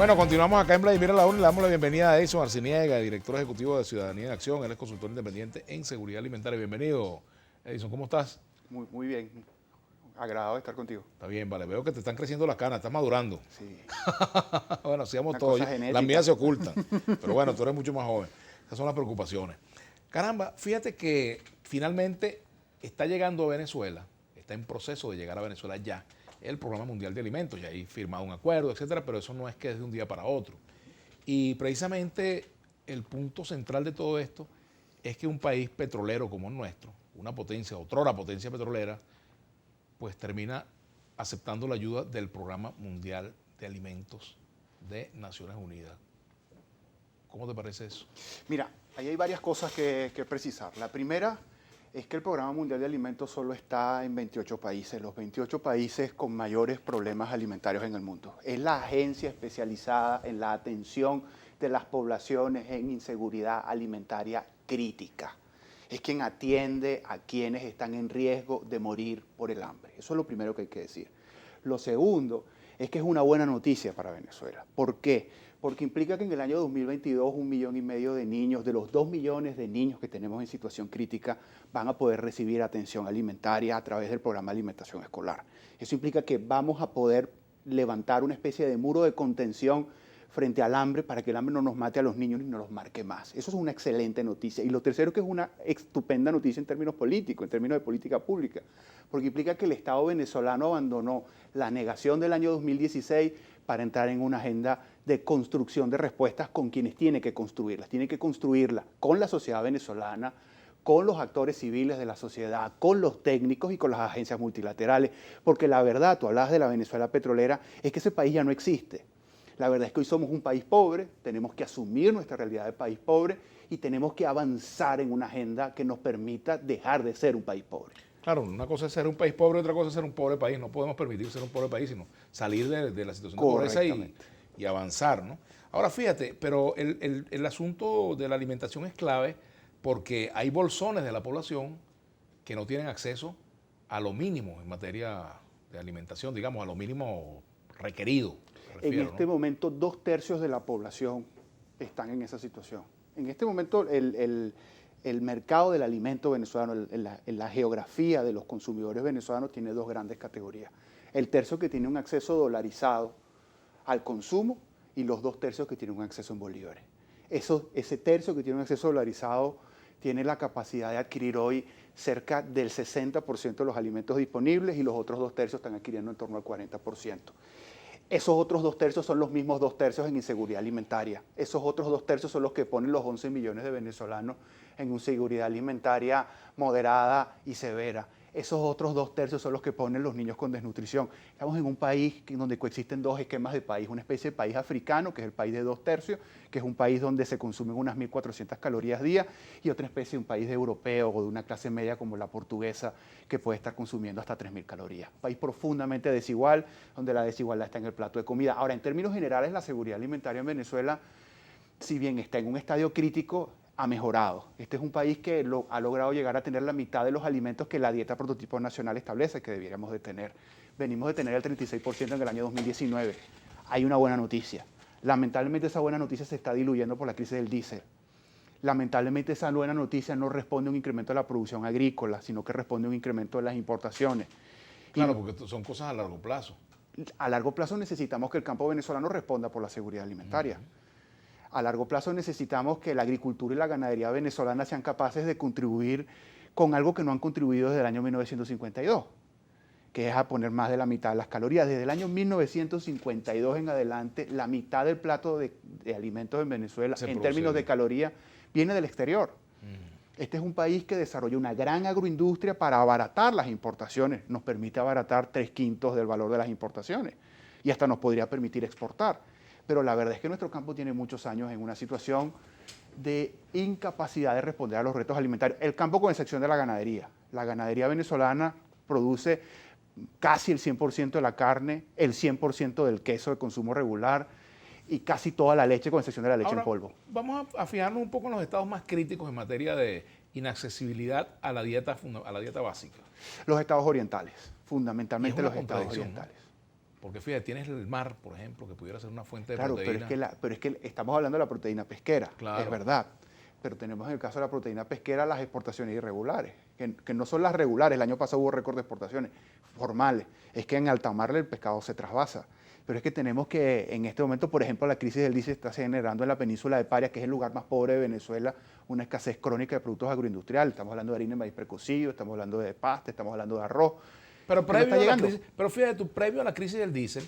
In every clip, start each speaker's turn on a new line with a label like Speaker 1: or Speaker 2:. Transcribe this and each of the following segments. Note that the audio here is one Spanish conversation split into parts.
Speaker 1: Bueno, continuamos acá en Vladimir La Una y le damos la bienvenida a Edison Arciniega, director ejecutivo de Ciudadanía en Acción. Él es consultor independiente en seguridad alimentaria. Bienvenido, Edison, ¿cómo estás?
Speaker 2: Muy bien, agradado de estar contigo.
Speaker 1: Está bien, vale. Veo que te están creciendo las canas, estás madurando.
Speaker 2: Sí,
Speaker 1: Bueno, hacíamos
Speaker 2: una
Speaker 1: todo.
Speaker 2: cosa
Speaker 1: Las
Speaker 2: genética.
Speaker 1: mías se ocultan. Pero bueno, tú eres mucho más joven. Esas son las preocupaciones. Caramba, fíjate que finalmente está llegando a Venezuela, está en proceso de llegar a Venezuela ya, el Programa Mundial de Alimentos. Ya hay firmado un acuerdo, etcétera, pero eso no es que es de un día para otro. Y precisamente el punto central de todo esto es que un país petrolero como el nuestro, una potencia, otrora potencia petrolera, pues termina aceptando la ayuda del Programa Mundial de Alimentos de Naciones Unidas. ¿Cómo te parece eso?
Speaker 2: Mira, ahí hay varias cosas que precisar. La primera es que el Programa Mundial de Alimentos solo está en 28 países, los 28 países con mayores problemas alimentarios en el mundo. Es la agencia especializada en la atención de las poblaciones en inseguridad alimentaria crítica. Es quien atiende a quienes están en riesgo de morir por el hambre. Eso es lo primero que hay que decir. Lo segundo es que es una buena noticia para Venezuela. ¿Por qué? Porque implica que en el año 2022 1,5 millones de niños, de los 2 millones de niños que tenemos en situación crítica, van a poder recibir atención alimentaria a través del programa de alimentación escolar. Eso implica que vamos a poder levantar una especie de muro de contención frente al hambre para que el hambre no nos mate a los niños ni nos los marque más. Eso es una excelente noticia. Y lo tercero que es una estupenda noticia en términos políticos, en términos de política pública, porque implica que el Estado venezolano abandonó la negación del año 2016 para entrar en una agenda de construcción de respuestas con quienes tiene que construirlas. Tiene que construirlas con la sociedad venezolana, con los actores civiles de la sociedad, con los técnicos y con las agencias multilaterales. Porque la verdad, tú hablabas de la Venezuela petrolera, es que ese país ya no existe. La verdad es que hoy somos un país pobre, tenemos que asumir nuestra realidad de país pobre y tenemos que avanzar en una agenda que nos permita dejar de ser un país pobre.
Speaker 1: Claro, una cosa es ser un país pobre, otra cosa es ser un pobre país. No podemos permitir ser un pobre país, sino salir de la situación de pobreza y avanzar, ¿no? Ahora fíjate, pero el asunto de la alimentación es clave porque hay bolsones de la población que no tienen acceso a lo mínimo en materia de alimentación, digamos, a lo mínimo requerido.
Speaker 2: En este momento, 2/3 de la población están en esa situación. En este momento, el mercado del alimento venezolano, en la geografía de los consumidores venezolanos, tiene dos grandes categorías. El tercio que tiene un acceso dolarizado al consumo y los 2/3 que tienen un acceso en bolívares. Ese tercio que tiene un acceso dolarizado tiene la capacidad de adquirir hoy cerca del 60% de los alimentos disponibles y los otros 2/3 están adquiriendo en torno al 40%. Esos otros 2/3 son los mismos 2/3 en inseguridad alimentaria. Esos otros 2/3 son los que ponen los 11 millones de venezolanos en inseguridad alimentaria moderada y severa. Esos otros 2/3 son los que ponen los niños con desnutrición. Estamos en un país donde coexisten dos esquemas de país. Una especie de país africano, que es el país de 2/3, que es un país donde se consumen unas 1.400 calorías día, y otra especie de un país europeo o de una clase media como la portuguesa, que puede estar consumiendo hasta 3.000 calorías. Un país profundamente desigual, donde la desigualdad está en el plato de comida. Ahora, en términos generales, la seguridad alimentaria en Venezuela, si bien está en un estadio crítico, ha mejorado. Este es un país que ha logrado llegar a tener la mitad de los alimentos que la dieta prototipo nacional establece que debiéramos de tener. Venimos de tener el 36% en el año 2019. Hay una buena noticia. Lamentablemente esa buena noticia se está diluyendo por la crisis del diésel. Lamentablemente esa buena noticia no responde a un incremento de la producción agrícola, sino que responde a un incremento de las importaciones.
Speaker 1: Claro, porque son cosas a largo plazo.
Speaker 2: A largo plazo necesitamos que el campo venezolano responda por la seguridad alimentaria. A largo plazo necesitamos que la agricultura y la ganadería venezolana sean capaces de contribuir con algo que no han contribuido desde el año 1952, que es a poner más de la mitad de las calorías. Desde el año 1952 en adelante, la mitad del plato de alimentos en Venezuela, en términos de calorías, viene del exterior. Este es un país que desarrolla una gran agroindustria para abaratar las importaciones. Nos permite abaratar 3/5 del valor de las importaciones y hasta nos podría permitir exportar. Pero la verdad es que nuestro campo tiene muchos años en una situación de incapacidad de responder a los retos alimentarios. El campo con excepción de la ganadería. La ganadería venezolana produce casi el 100% de la carne, el 100% del queso de consumo regular y casi toda la leche, con excepción de la leche en polvo.
Speaker 1: Vamos a fijarnos un poco en los estados más críticos en materia de inaccesibilidad a la dieta básica.
Speaker 2: Los estados orientales, fundamentalmente los estados orientales.
Speaker 1: Porque fíjate, tienes el mar, por ejemplo, que pudiera ser una fuente de
Speaker 2: Claro,
Speaker 1: proteína.
Speaker 2: pero es que estamos hablando de la proteína pesquera,
Speaker 1: Claro.
Speaker 2: es verdad. Pero tenemos en el caso de la proteína pesquera las exportaciones irregulares, que no son las regulares. El año pasado hubo récord de exportaciones formales. Es que en alta mar el pescado se trasvasa. Pero es que tenemos que, en este momento, por ejemplo, la crisis del diésel está generando en la península de Parias, que es el lugar más pobre de Venezuela, una escasez crónica de productos agroindustriales. Estamos hablando de harina de maíz precocido, estamos hablando de pasta, estamos hablando de arroz.
Speaker 1: Pero,
Speaker 2: ¿Qué no está llegando?
Speaker 1: pero fíjate tú, previo a la crisis del diésel,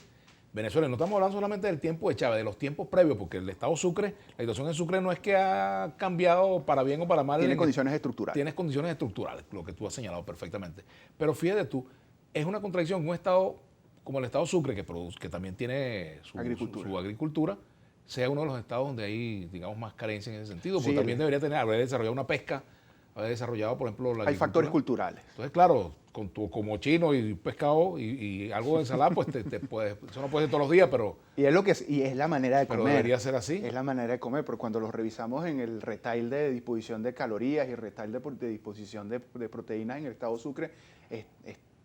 Speaker 1: Venezuela, no estamos hablando solamente del tiempo de Chávez, de los tiempos previos, porque el Estado Sucre, la situación en Sucre no es que ha cambiado para bien o para mal.
Speaker 2: Tiene condiciones estructurales.
Speaker 1: Tienes condiciones estructurales, lo que tú has señalado perfectamente. Pero fíjate tú, es una contradicción que un Estado como el Estado Sucre, que también tiene su agricultura, sea uno de los estados donde hay, digamos, más carencia en ese sentido, porque
Speaker 2: Sí,
Speaker 1: también debería haber desarrollado una pesca, haber desarrollado, por ejemplo, la
Speaker 2: Hay factores culturales.
Speaker 1: Entonces, claro, como chino y pescado y algo de ensalada, pues eso no puede ser todos los días, pero
Speaker 2: Y es la manera de
Speaker 1: pero
Speaker 2: comer.
Speaker 1: debería ser así.
Speaker 2: Es la manera de comer, porque cuando los revisamos en el retail de disposición de calorías y retail de disposición de proteínas en el estado Sucre, es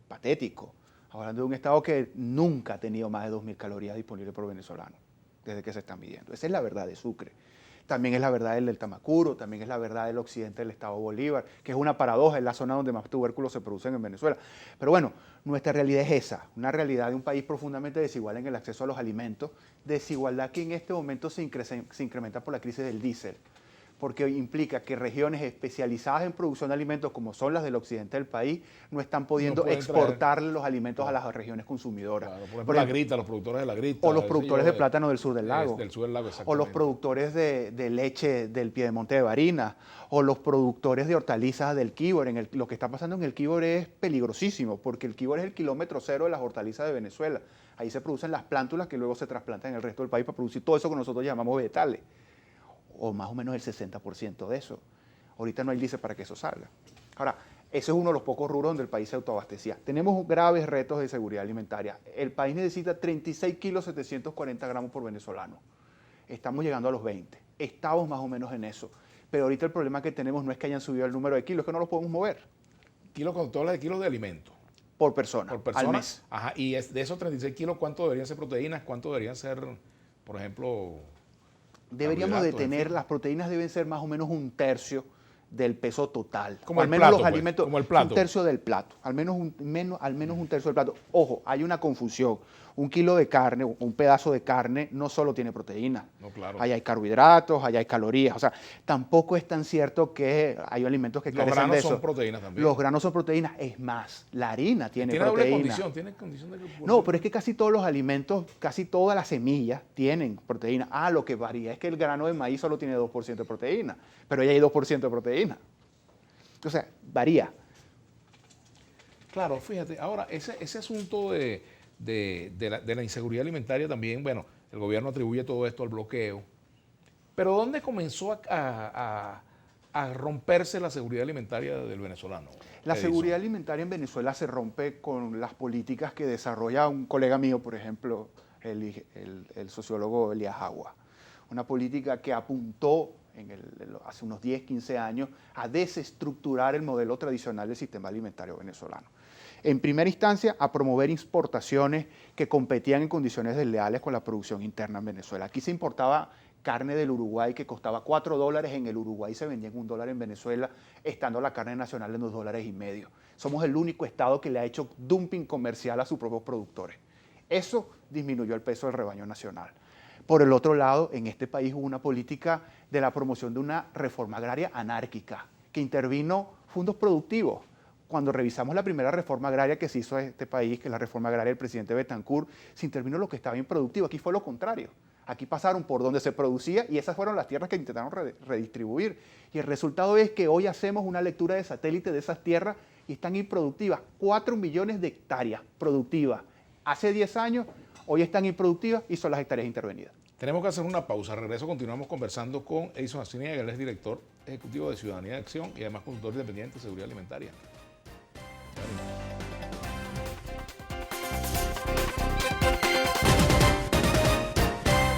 Speaker 2: patético. Hablando de un estado que nunca ha tenido más de 2.000 calorías disponibles por venezolano, desde que se están midiendo. Esa es la verdad de Sucre. También es la verdad del Tamacuro, también es la verdad del occidente del estado Bolívar, que es una paradoja, es la zona donde más tubérculos se producen en Venezuela. Pero bueno, nuestra realidad es esa, una realidad de un país profundamente desigual en el acceso a los alimentos, desigualdad que en este momento se incrementa por la crisis del diésel, porque implica que regiones especializadas en producción de alimentos, como son las del occidente del país, no están pudiendo exportar los alimentos a las regiones consumidoras.
Speaker 1: Claro, por ejemplo, los productores de la grita.
Speaker 2: O los productores de plátano del sur del lago.
Speaker 1: Del sur del lago,
Speaker 2: O los productores de leche del Piedemonte de Barinas. O los productores de hortalizas del Quíbor. Lo que está pasando en el Quíbor es peligrosísimo, porque el Quíbor es el kilómetro cero de las hortalizas de Venezuela. Ahí se producen las plántulas que luego se trasplantan en el resto del país para producir todo eso que nosotros llamamos vegetales. O más o menos el 60% de eso. Ahorita no hay diésel para que eso salga. Ahora, ese es uno de los pocos rubros donde el país se autoabastecía. Tenemos graves retos de seguridad alimentaria. El país necesita 36 kilos 740 gramos por venezolano. Estamos llegando a los 20. Estamos más o menos en eso. Pero ahorita el problema que tenemos no es que hayan subido el número de kilos, es que no los podemos mover.
Speaker 1: Todas kilos de alimento.
Speaker 2: Por persona, al mes.
Speaker 1: Ajá, y de esos 36 kilos, ¿cuánto deberían ser proteínas? ¿Cuánto deberían ser, por ejemplo...
Speaker 2: Deberíamos de tener, las proteínas deben ser más o menos un tercio del peso total.
Speaker 1: Como
Speaker 2: al
Speaker 1: el
Speaker 2: menos
Speaker 1: plato,
Speaker 2: los alimentos,
Speaker 1: como el plato.
Speaker 2: Un tercio del plato, al menos un tercio del plato. Ojo, hay una confusión. Un kilo de carne, un pedazo de carne, no solo tiene proteína.
Speaker 1: No, claro.
Speaker 2: Ahí hay carbohidratos, ahí hay calorías. O sea, tampoco es tan cierto que hay alimentos que carecen de eso.
Speaker 1: Los granos son proteínas también.
Speaker 2: Los granos son proteínas. Es más, la harina tiene proteína.
Speaker 1: Tiene condición de...
Speaker 2: No, pero es que casi todos los alimentos, casi todas las semillas tienen proteína. Lo que varía es que el grano de maíz solo tiene 2% de proteína, pero ya hay 2% de proteína. O sea, varía.
Speaker 1: Claro, fíjate, ahora ese asunto de la inseguridad alimentaria también, bueno, el gobierno atribuye todo esto al bloqueo, pero ¿dónde comenzó a romperse la seguridad alimentaria del venezolano?
Speaker 2: La seguridad alimentaria en Venezuela se rompe con las políticas que desarrolla un colega mío, por ejemplo, el sociólogo Elías Agua. Una política que apuntó hace unos 10, 15 años a desestructurar el modelo tradicional del sistema alimentario venezolano. En primera instancia, a promover exportaciones que competían en condiciones desleales con la producción interna en Venezuela. Aquí se importaba carne del Uruguay que costaba $4 en el Uruguay, se vendía en $1 en Venezuela, estando la carne nacional en $2.50. Somos el único estado que le ha hecho dumping comercial a sus propios productores. Eso disminuyó el peso del rebaño nacional. Por el otro lado, en este país hubo una política de la promoción de una reforma agraria anárquica, que intervino fondos productivos. Cuando revisamos la primera reforma agraria que se hizo en este país, que es la reforma agraria del presidente Betancourt, se intervino lo que estaba improductivo. Aquí fue lo contrario. Aquí pasaron por donde se producía y esas fueron las tierras que intentaron redistribuir. Y el resultado es que hoy hacemos una lectura de satélite de esas tierras y están improductivas. 4 millones de hectáreas productivas. Hace 10 años, hoy están improductivas y son las hectáreas intervenidas.
Speaker 1: Tenemos que hacer una pausa. Al regreso continuamos conversando con Edison Aciniega, él es director ejecutivo de Ciudadanía de Acción y además consultor independiente de seguridad alimentaria.